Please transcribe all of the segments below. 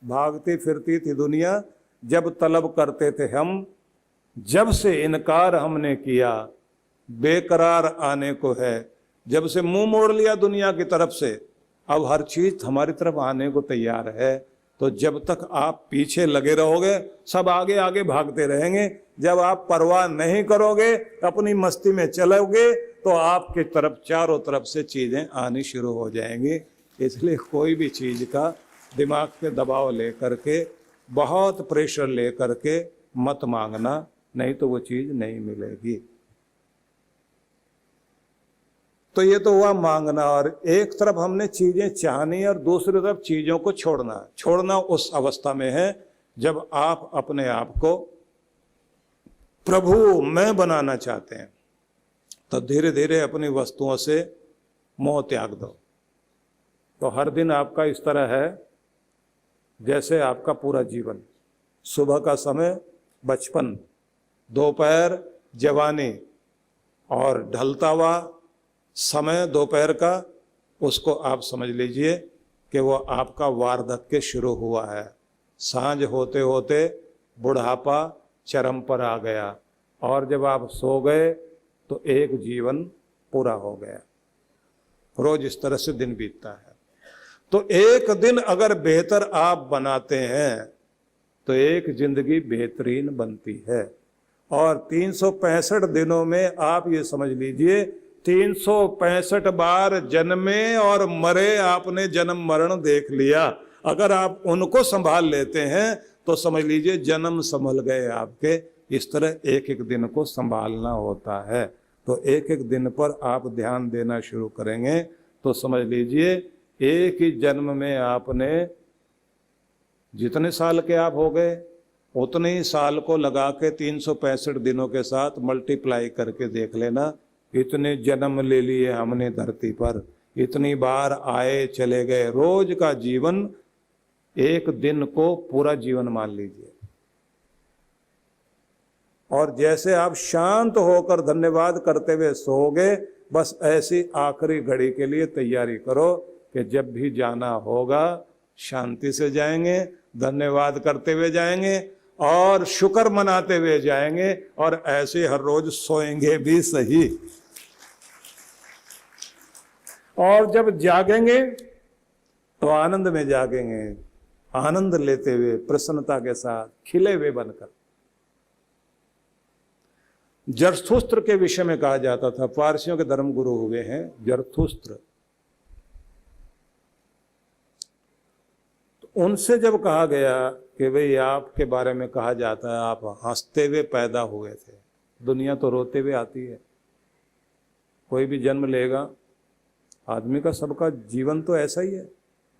भागती फिरती थी दुनिया, जब तलब करते थे हम, जब से इनकार हमने किया बेकरार आने को है। जब से मुंह मोड़ लिया दुनिया की तरफ से, अब हर चीज हमारी तरफ आने को तैयार है। तो जब तक आप पीछे लगे रहोगे, सब आगे आगे भागते रहेंगे। जब आप परवाह नहीं करोगे, अपनी मस्ती में चलोगे, तो आपके तरफ चारों तरफ से चीजें आनी शुरू हो जाएंगी। इसलिए कोई भी चीज का दिमाग पे दबाव लेकर के, बहुत प्रेशर लेकर के मत मांगना, नहीं तो वो चीज नहीं मिलेगी। तो ये तो हुआ मांगना, और एक तरफ हमने चीजें चाहनी और दूसरी तरफ चीजों को छोड़ना। छोड़ना उस अवस्था में है जब आप अपने आप को प्रभु मैं बनाना चाहते हैं, तो धीरे धीरे अपनी वस्तुओं से मोह त्याग दो। तो हर दिन आपका इस तरह है जैसे आपका पूरा जीवन, सुबह का समय बचपन, दोपहर जवानी, और ढलता हुआ समय दोपहर का, उसको आप समझ लीजिए कि वो आपका वार्धक्य शुरू हुआ है। सांझ होते होते बुढ़ापा चरम पर आ गया, और जब आप सो गए तो एक जीवन पूरा हो गया। रोज इस तरह से दिन बीतता है। तो एक दिन अगर बेहतर आप बनाते हैं तो एक जिंदगी बेहतरीन बनती है। और 365 दिनों में आप ये समझ लीजिए 365 बार जन्मे और मरे, आपने जन्म मरण देख लिया। अगर आप उनको संभाल लेते हैं तो समझ लीजिए जन्म संभल गए आपके। इस तरह एक एक दिन को संभालना होता है। तो एक एक दिन पर आप ध्यान देना शुरू करेंगे तो समझ लीजिए एक ही जन्म में आपने जितने साल के आप हो गए, उतने ही साल को लगा के 365 दिनों के साथ मल्टीप्लाई करके देख लेना। इतने जन्म ले लिए हमने धरती पर, इतनी बार आए चले गए। रोज का जीवन एक दिन को पूरा जीवन मान लीजिए। और जैसे आप शांत होकर धन्यवाद करते हुए सोओगे, बस ऐसी आखिरी घड़ी के लिए तैयारी करो कि जब भी जाना होगा शांति से जाएंगे, धन्यवाद करते हुए जाएंगे और शुक्र मनाते हुए जाएंगे, और ऐसे हर रोज सोएंगे भी सही। और जब जागेंगे तो आनंद में जागेंगे, आनंद लेते हुए, प्रसन्नता के साथ, खिले हुए बनकर। जरथुस्त्र के विषय में कहा जाता था, पारसियों के धर्म गुरु हुए हैं जरथुस्त्र। तो उनसे जब कहा गया कि भाई आपके बारे में कहा जाता है आप हंसते हुए पैदा हुए थे, दुनिया तो रोते हुए आती है। कोई भी जन्म लेगा, आदमी का सबका जीवन तो ऐसा ही है,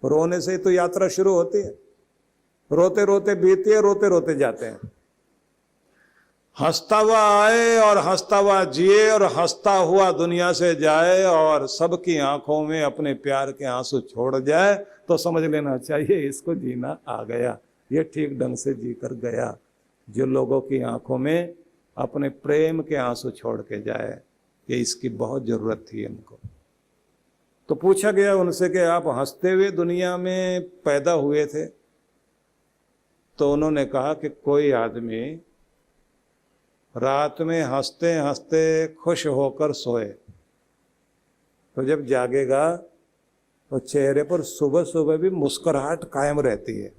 रोने से ही तो यात्रा शुरू होती है। रोते रोते बीती है, रोते रोते जाते हैं। हंसता हुआ आए और हंसता हुआ जिए और हंसता हुआ दुनिया से जाए, और सबकी आंखों में अपने प्यार के आंसू छोड़ जाए, तो समझ लेना चाहिए इसको जीना आ गया, ये ठीक ढंग से जी कर गया। जो लोगों की आंखों में अपने प्रेम के आंसू छोड़ के जाए, ये इसकी बहुत जरूरत थी इनको। तो पूछा गया उनसे कि आप हंसते हुए दुनिया में पैदा हुए थे? तो उन्होंने कहा कि कोई आदमी रात में हंसते हंसते खुश होकर सोए, तो जब जागेगा तो चेहरे पर सुबह सुबह भी मुस्कुराहट कायम रहती है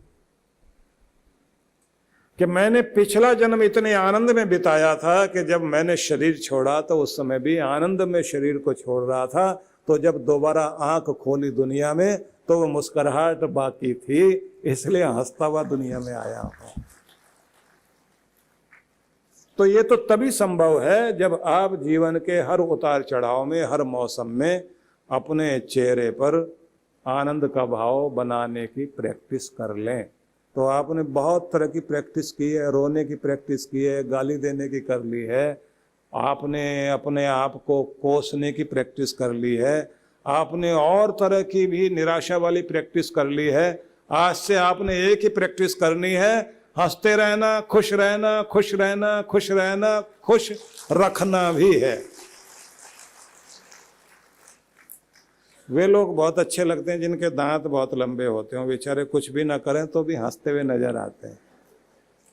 कि मैंने पिछला जन्म इतने आनंद में बिताया था कि जब मैंने शरीर छोड़ा तो उस समय भी आनंद में शरीर को छोड़ रहा था। तो जब दोबारा आंख खोली दुनिया में तो वो मुस्कुराहट बाकी थी, इसलिए हंसता हुआ दुनिया में आया हूं। तो ये तो तभी संभव है जब आप जीवन के हर उतार चढ़ाव में, हर मौसम में अपने चेहरे पर आनंद का भाव बनाने की प्रैक्टिस कर लें। तो आपने बहुत तरह की प्रैक्टिस की है, रोने की प्रैक्टिस की है, गाली देने की कर ली है, आपने अपने आप को कोसने की प्रैक्टिस कर ली है, आपने और तरह की भी निराशा वाली प्रैक्टिस कर ली है। आज से आपने एक ही प्रैक्टिस करनी है, हंसते रहना, खुश रहना, खुश रहना, खुश रहना, खुश रखना भी है। वे लोग बहुत अच्छे लगते हैं जिनके दांत बहुत लंबे होते हैं, बेचारे कुछ भी ना करें तो भी हंसते हुए नजर आते हैं,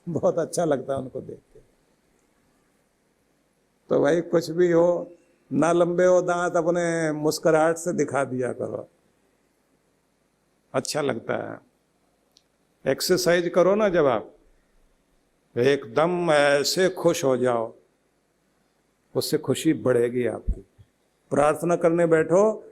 बहुत अच्छा लगता है उनको देख के। तो भाई कुछ भी हो, ना लंबे हो दांत, अपने मुस्कुराहट से दिखा दिया करो, अच्छा लगता है। एक्सरसाइज करो ना, जब आप एकदम ऐसे खुश हो जाओ, उससे खुशी बढ़ेगी आपकी। प्रार्थना करने बैठो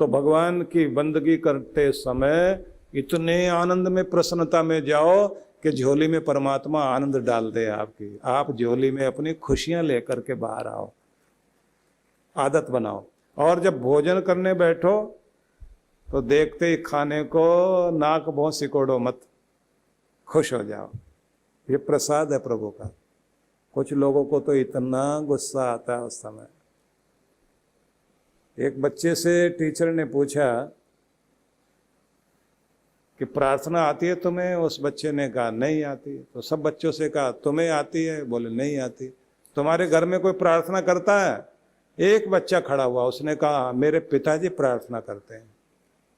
तो भगवान की बंदगी करते समय इतने आनंद में, प्रसन्नता में जाओ कि झोली में परमात्मा आनंद डाल दे आपकी। आप झोली में अपनी खुशियां लेकर के बाहर आओ, आदत बनाओ। और जब भोजन करने बैठो तो देखते ही खाने को नाक भौं सिकोड़ो मत, खुश हो जाओ, ये प्रसाद है प्रभु का। कुछ लोगों को तो इतना गुस्सा आता है उस समय। एक बच्चे से टीचर ने पूछा कि प्रार्थना आती है तुम्हें? उस बच्चे ने कहा नहीं आती। तो सब बच्चों से कहा तुम्हें आती है? बोले नहीं आती। तुम्हारे घर में कोई प्रार्थना करता है? एक बच्चा खड़ा हुआ, उसने कहा मेरे पिताजी प्रार्थना करते हैं।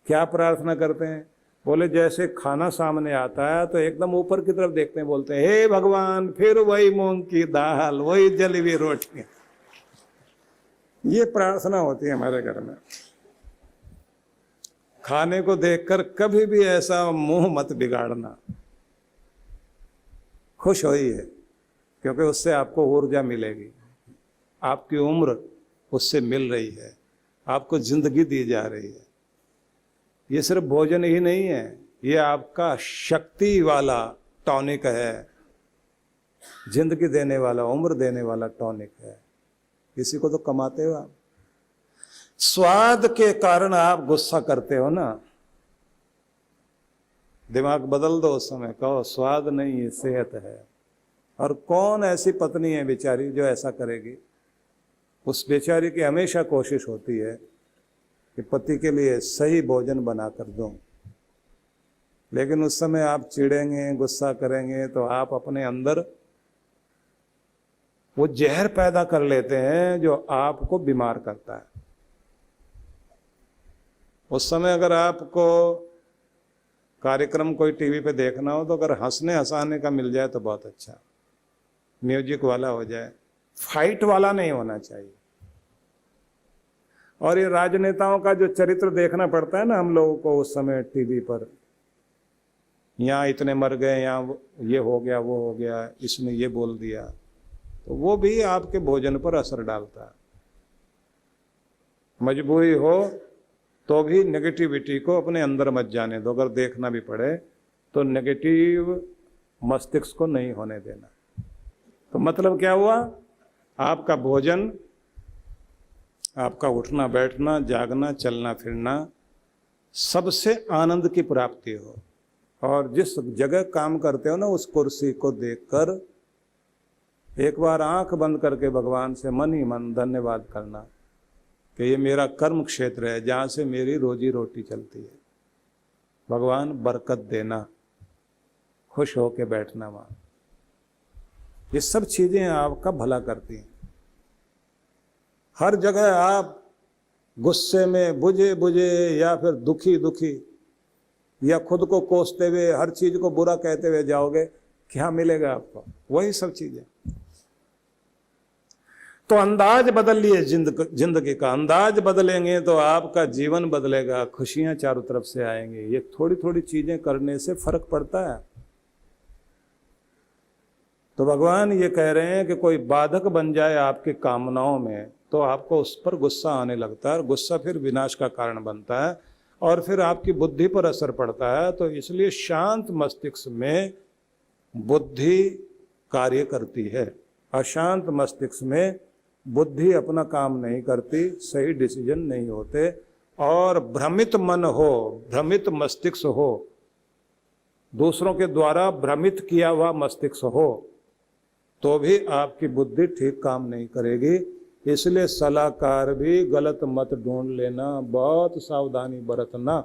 क्या प्रार्थना करते हैं? बोले जैसे खाना सामने आता है तो एकदम ऊपर की तरफ देखते हैं, बोलते हैं हे भगवान, फिर वही मूंग की दाल, वही जली हुई रोटियां। ये प्रार्थना होती है हमारे घर में। खाने को देखकर कभी भी ऐसा मुंह मत बिगाड़ना, खुश होइए, क्योंकि उससे आपको ऊर्जा मिलेगी, आपकी उम्र उससे मिल रही है, आपको जिंदगी दी जा रही है। ये सिर्फ भोजन ही नहीं है, ये आपका शक्ति वाला टॉनिक है, जिंदगी देने वाला, उम्र देने वाला टॉनिक है। इसी को तो कमाते हो आप। स्वाद के कारण आप गुस्सा करते हो ना, दिमाग बदल दो उस समय, कहो स्वाद नहीं ये सेहत है। और कौन ऐसी पत्नी है बेचारी जो ऐसा करेगी? उस बेचारी की हमेशा कोशिश होती है कि पति के लिए सही भोजन बना कर दूं, लेकिन उस समय आप चिढ़ेंगे, गुस्सा करेंगे तो आप अपने अंदर वो जहर पैदा कर लेते हैं जो आपको बीमार करता है। उस समय अगर आपको कार्यक्रम कोई टीवी पे देखना हो तो अगर हंसने हंसाने का मिल जाए तो बहुत अच्छा, म्यूजिक वाला हो जाए, फाइट वाला नहीं होना चाहिए। और ये राजनेताओं का जो चरित्र देखना पड़ता है ना हम लोगों को उस समय टीवी पर, यहाँ इतने मर गए, यहाँ ये हो गया, वो हो गया, इसने ये बोल दिया, तो वो भी आपके भोजन पर असर डालता है। मजबूरी हो तो भी नेगेटिविटी को अपने अंदर मत जाने दो। अगर देखना भी पड़े तो नेगेटिव मस्तिष्क को नहीं होने देना। तो मतलब क्या हुआ? आपका भोजन, आपका उठना बैठना, जागना, चलना फिरना, सबसे आनंद की प्राप्ति हो। और जिस जगह काम करते हो ना उस कुर्सी को देखकर एक बार आंख बंद करके भगवान से मन ही मन धन्यवाद करना कि ये मेरा कर्म क्षेत्र है जहाँ से मेरी रोजी रोटी चलती है। भगवान बरकत देना, खुश होके बैठना वहाँ। ये सब चीजें आपका भला करती हैं। हर जगह आप गुस्से में बुझे बुझे या फिर दुखी दुखी या खुद को कोसते हुए हर चीज को बुरा कहते हुए जाओगे, क्या मिलेगा आपको? वही सब चीजें। तो अंदाज बदल लिए, जिंदगी का अंदाज बदलेंगे तो आपका जीवन बदलेगा, खुशियां चारों तरफ से आएंगी। ये थोड़ी थोड़ी चीजें करने से फर्क पड़ता है। तो भगवान ये कह रहे हैं कि कोई बाधक बन जाए आपकी कामनाओं में तो आपको उस पर गुस्सा आने लगता है, और गुस्सा फिर विनाश का कारण बनता है और फिर आपकी बुद्धि पर असर पड़ता है। तो इसलिए शांत मस्तिष्क में बुद्धि कार्य करती है, अशांत मस्तिष्क में बुद्धि अपना काम नहीं करती, सही डिसीजन नहीं होते। और भ्रमित मन हो, भ्रमित मस्तिष्क हो, दूसरों के द्वारा भ्रमित किया हुआ मस्तिष्क हो तो भी आपकी बुद्धि ठीक काम नहीं करेगी। इसलिए सलाहकार भी गलत मत ढूंढ लेना, बहुत सावधानी बरतना।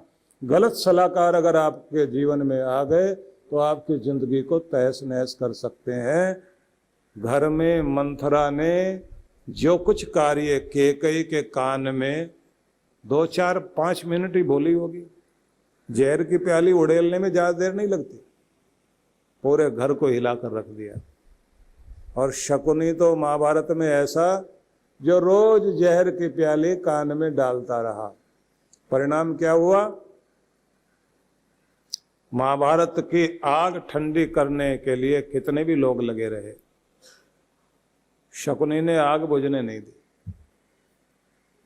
गलत सलाहकार अगर आपके जीवन में आ गए तो आपकी जिंदगी को तहस नहस कर सकते हैं। घर में मंथरा ने जो कुछ कार्य केकई के कान में 2-4-5 मिनट ही बोली होगी। जहर की प्याली उड़ेलने में ज्यादा देर नहीं लगती, पूरे घर को हिला कर रख दिया। और शकुनी तो महाभारत में ऐसा जो रोज जहर की प्याली कान में डालता रहा। परिणाम क्या हुआ? महाभारत की आग ठंडी करने के लिए कितने भी लोग लगे रहे, शकुनी ने आग बुझने नहीं दी।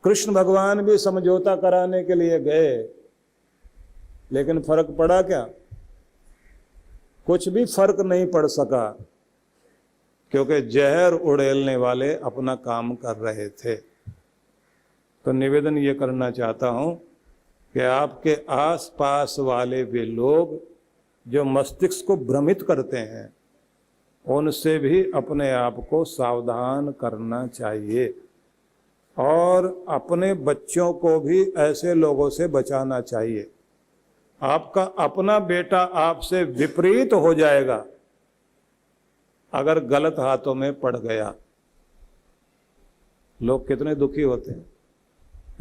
कृष्ण भगवान भी समझौता कराने के लिए गए, लेकिन फर्क पड़ा क्या? कुछ भी फर्क नहीं पड़ सका, क्योंकि जहर उड़ेलने वाले अपना काम कर रहे थे। तो निवेदन ये करना चाहता हूं कि आपके आसपास वाले वे लोग जो मस्तिष्क को भ्रमित करते हैं, उनसे भी अपने आप को सावधान करना चाहिए, और अपने बच्चों को भी ऐसे लोगों से बचाना चाहिए। आपका अपना बेटा आपसे विपरीत हो जाएगा अगर गलत हाथों में पड़ गया। लोग कितने दुखी होते हैं,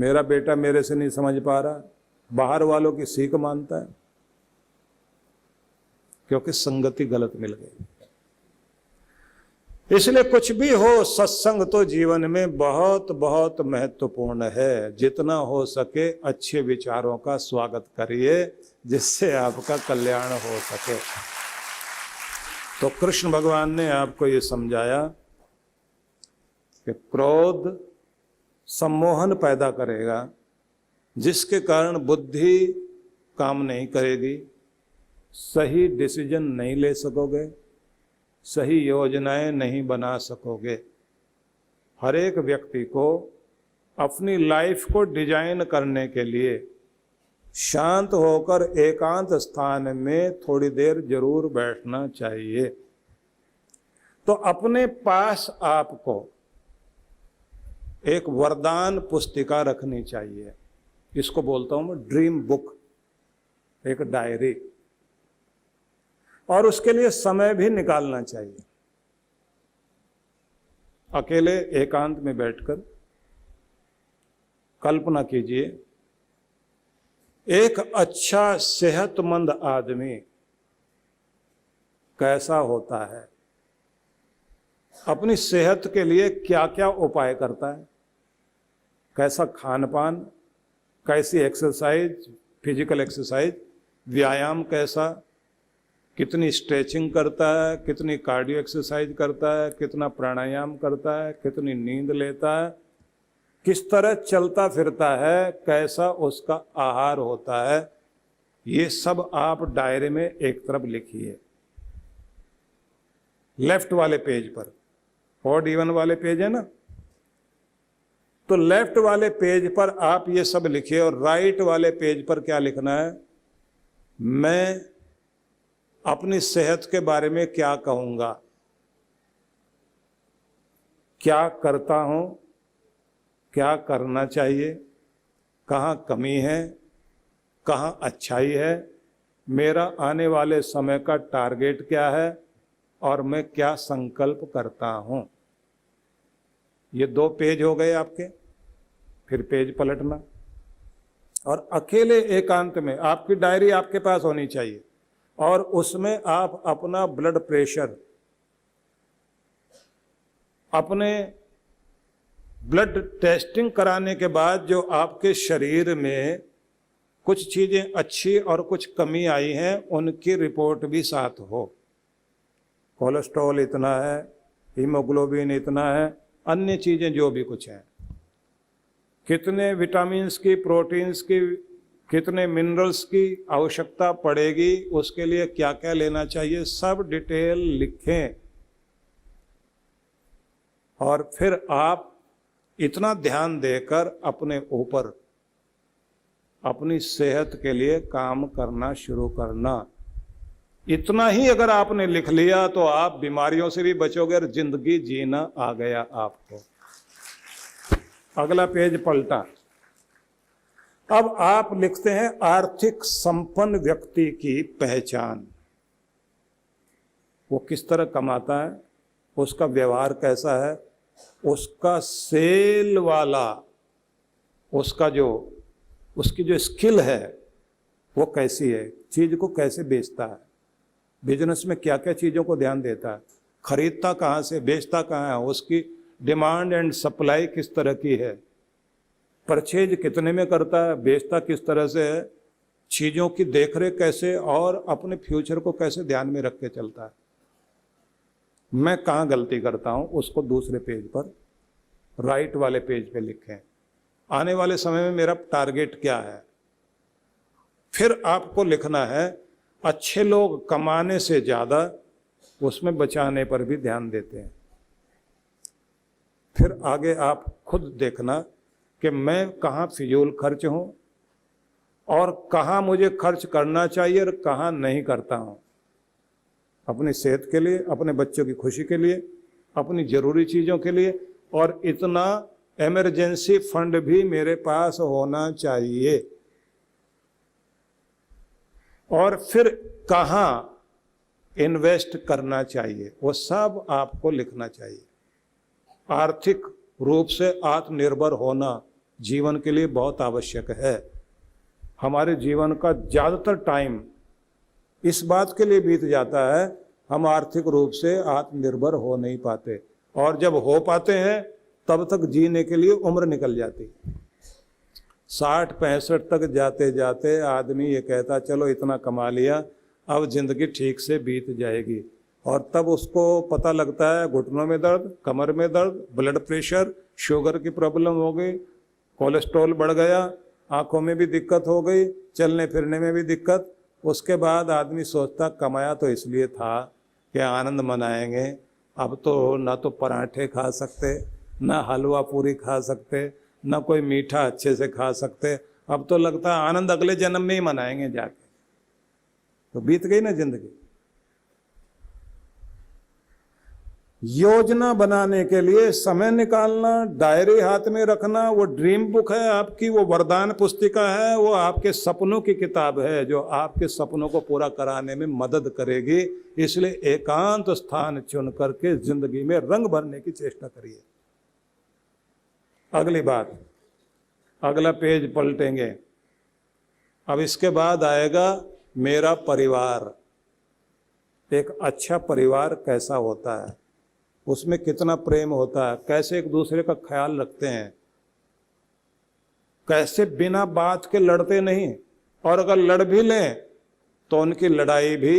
मेरा बेटा मेरे से नहीं समझ पा रहा, बाहर वालों की सीख मानता है, क्योंकि संगति गलत मिल गई। इसलिए कुछ भी हो, सत्संग तो जीवन में बहुत बहुत महत्वपूर्ण है। जितना हो सके अच्छे विचारों का स्वागत करिए, जिससे आपका कल्याण हो सके। तो कृष्ण भगवान ने आपको ये समझाया कि क्रोध सम्मोहन पैदा करेगा, जिसके कारण बुद्धि काम नहीं करेगी, सही डिसीजन नहीं ले सकोगे, सही योजनाएं नहीं बना सकोगे। हर एक व्यक्ति को अपनी लाइफ को डिजाइन करने के लिए शांत होकर एकांत स्थान में थोड़ी देर जरूर बैठना चाहिए। तो अपने पास आपको एक वरदान पुस्तिका रखनी चाहिए। इसको बोलता हूं मैं ड्रीम बुक, एक डायरी। और उसके लिए समय भी निकालना चाहिए। अकेले एकांत में बैठकर कल्पना कीजिए, एक अच्छा सेहतमंद आदमी कैसा होता है, अपनी सेहत के लिए क्या क्या उपाय करता है, कैसा खान पान, कैसी एक्सरसाइज, फिजिकल एक्सरसाइज, व्यायाम कैसा, कितनी स्ट्रेचिंग करता है, कितनी कार्डियो एक्सरसाइज करता है, कितना प्राणायाम करता है, कितनी नींद लेता है, किस तरह चलता फिरता है, कैसा उसका आहार होता है, ये सब आप डायरी में एक तरफ लिखिए। लेफ्ट वाले पेज पर, ऑड इवन वाले पेज है ना, तो लेफ्ट वाले पेज पर आप ये सब लिखिए। और राइट वाले पेज पर क्या लिखना है? मैं अपनी सेहत के बारे में क्या कहूंगा, क्या करता हूं, क्या करना चाहिए, कहाँ कमी है, कहाँ अच्छाई है, मेरा आने वाले समय का टारगेट क्या है, और मैं क्या संकल्प करता हूं। ये 2 पेज हो गए आपके। फिर पेज पलटना, और अकेले एकांत में आपकी डायरी आपके पास होनी चाहिए, और उसमें आप अपना ब्लड प्रेशर, अपने ब्लड टेस्टिंग कराने के बाद जो आपके शरीर में कुछ चीजें अच्छी और कुछ कमी आई हैं, उनकी रिपोर्ट भी साथ हो। कोलेस्ट्रॉल इतना है, हीमोग्लोबिन इतना है, अन्य चीजें जो भी कुछ हैं, कितने विटामिन्स की, प्रोटीन्स की, कितने मिनरल्स की आवश्यकता पड़ेगी, उसके लिए क्या क्या लेना चाहिए, सब डिटेल लिखें। और फिर आप इतना ध्यान देकर अपने ऊपर, अपनी सेहत के लिए काम करना शुरू करना। इतना ही अगर आपने लिख लिया तो आप बीमारियों से भी बचोगे और जिंदगी जीना आ गया आपको। अगला पेज पलटा। अब आप लिखते हैं आर्थिक संपन्न व्यक्ति की पहचान। वो किस तरह कमाता है, उसका व्यवहार कैसा है, उसका सेल वाला, उसका जो उसकी जो स्किल है वो कैसी है, चीज को कैसे बेचता है, बिजनेस में क्या क्या चीजों को ध्यान देता है, खरीदता कहाँ से, बेचता कहाँ है, उसकी डिमांड एंड सप्लाई किस तरह की है, परचेज कितने में करता है, बेचता किस तरह से है, चीजों की देखरेख कैसे और अपने फ्यूचर को कैसे ध्यान में रख के चलता है। मैं कहाँ गलती करता हूं उसको दूसरे पेज पर, राइट वाले पेज पे लिखें। आने वाले समय में मेरा टारगेट क्या है। फिर आपको लिखना है अच्छे लोग कमाने से ज्यादा उसमें बचाने पर भी ध्यान देते हैं। फिर आगे आप खुद देखना कि मैं कहाँ फिजूल खर्च हूं और कहाँ मुझे खर्च करना चाहिए और कहाँ नहीं करता हूं, अपनी सेहत के लिए, अपने बच्चों की खुशी के लिए, अपनी जरूरी चीजों के लिए, और इतना इमरजेंसी फंड भी मेरे पास होना चाहिए। और फिर कहाँ इन्वेस्ट करना चाहिए वो सब आपको लिखना चाहिए। आर्थिक रूप से आत्मनिर्भर होना जीवन के लिए बहुत आवश्यक है। हमारे जीवन का ज्यादातर टाइम इस बात के लिए बीत जाता है हम आर्थिक रूप से आत्मनिर्भर हो नहीं पाते, और जब हो पाते हैं तब तक जीने के लिए उम्र निकल जाती। 60-65 तक जाते जाते आदमी ये कहता चलो इतना कमा लिया अब जिंदगी ठीक से बीत जाएगी, और तब उसको पता लगता है घुटनों में दर्द, कमर में दर्द, ब्लड प्रेशर, शुगर की प्रॉब्लम हो गई, कोलेस्ट्रॉल बढ़ गया, आंखों में भी दिक्कत हो गई, चलने फिरने में भी दिक्कत। उसके बाद आदमी सोचता कमाया तो इसलिए था कि आनंद मनाएंगे, अब तो ना तो पराठे खा सकते, ना हलवा पूरी खा सकते, ना कोई मीठा अच्छे से खा सकते, अब तो लगता है आनंद अगले जन्म में ही मनाएंगे जाके। तो बीत गई ना जिंदगी। योजना बनाने के लिए समय निकालना, डायरी हाथ में रखना, वो ड्रीम बुक है आपकी, वो वरदान पुस्तिका है, वो आपके सपनों की किताब है जो आपके सपनों को पूरा कराने में मदद करेगी। इसलिए एकांत स्थान चुन करके जिंदगी में रंग भरने की चेष्टा करिए। अगली बात, अगला पेज पलटेंगे। अब इसके बाद आएगा मेरा परिवार। एक अच्छा परिवार कैसा होता है, उसमें कितना प्रेम होता है, कैसे एक दूसरे का ख्याल रखते हैं, कैसे बिना बात के लड़ते नहीं, और अगर लड़ भी लें तो उनकी लड़ाई भी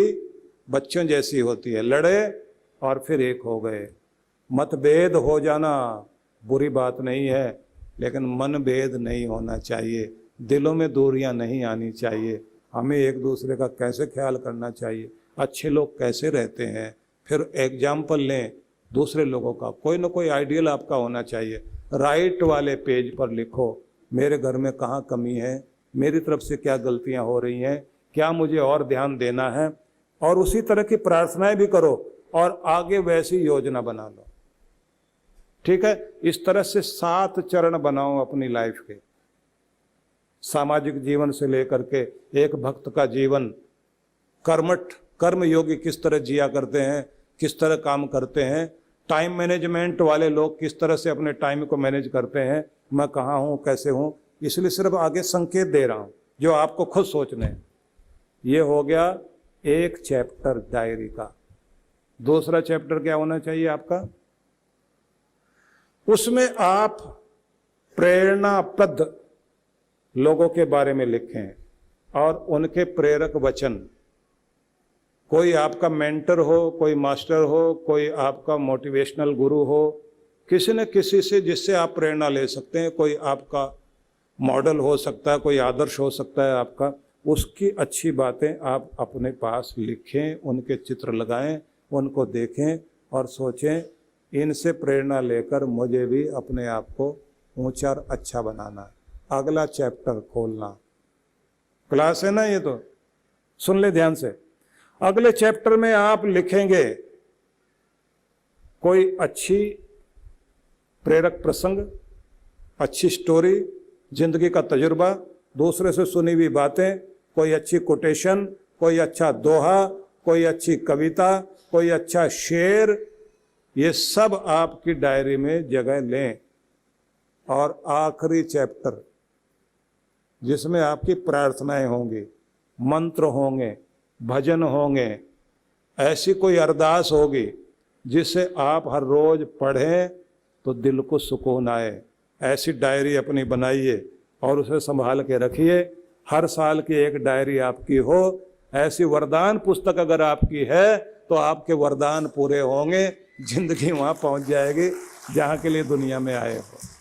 बच्चों जैसी होती है, लड़े और फिर एक हो गए। मतभेद हो जाना बुरी बात नहीं है, लेकिन मनभेद नहीं होना चाहिए, दिलों में दूरियां नहीं आनी चाहिए। हमें एक दूसरे का कैसे ख्याल करना चाहिए, अच्छे लोग कैसे रहते हैं। फिर एग्जाम्पल लें दूसरे लोगों का, कोई ना कोई आइडियल आपका होना चाहिए। राइट वाले पेज पर लिखो मेरे घर में कहाँ कमी है, मेरी तरफ से क्या गलतियां हो रही हैं, क्या मुझे और ध्यान देना है, और उसी तरह की प्रार्थनाएं भी करो और आगे वैसी योजना बना लो। ठीक है, इस तरह से 7 चरण बनाओ अपनी लाइफ के। सामाजिक जीवन से लेकर के एक भक्त का जीवन, कर्मठ कर्म योगी किस तरह जिया करते हैं, किस तरह काम करते हैं, टाइम मैनेजमेंट वाले लोग किस तरह से अपने टाइम को मैनेज करते हैं, मैं कहाँ हूँ कैसे हूँ। इसलिए सिर्फ आगे संकेत दे रहा हूँ जो आपको खुद सोचने हैं। ये हो गया एक चैप्टर डायरी का। दूसरा चैप्टर क्या होना चाहिए आपका, उसमें आप प्रेरणाप्रद लोगों के बारे में लिखें और उनके प्रेरक वचन। कोई आपका मेंटर हो, कोई मास्टर हो, कोई आपका मोटिवेशनल गुरु हो, किसी न किसी से जिससे आप प्रेरणा ले सकते हैं। कोई आपका मॉडल हो सकता है, कोई आदर्श हो सकता है आपका, उसकी अच्छी बातें आप अपने पास लिखें, उनके चित्र लगाएं, उनको देखें और सोचें इनसे प्रेरणा लेकर मुझे भी अपने आप को ऊंचा और अच्छा बनाना है। अगला चैप्टर खोलना। क्लास है ना ये, तो सुन ले ध्यान से। अगले चैप्टर में आप लिखेंगे कोई अच्छी प्रेरक प्रसंग, अच्छी स्टोरी, जिंदगी का तजुर्बा, दूसरे से सुनी हुई बातें, कोई अच्छी कोटेशन, कोई अच्छा दोहा, कोई अच्छी कविता, कोई अच्छा शेर, ये सब आपकी डायरी में जगह लें। और आखिरी चैप्टर जिसमें आपकी प्रार्थनाएं होंगी, मंत्र होंगे, भजन होंगे, ऐसी कोई अरदास होगी जिसे आप हर रोज पढ़ें तो दिल को सुकून आए। ऐसी डायरी अपनी बनाइए और उसे संभाल के रखिए। हर साल की एक डायरी आपकी हो। ऐसी वरदान पुस्तक अगर आपकी है तो आपके वरदान पूरे होंगे, जिंदगी वहाँ पहुँच जाएगी जहाँ के लिए दुनिया में आए हो।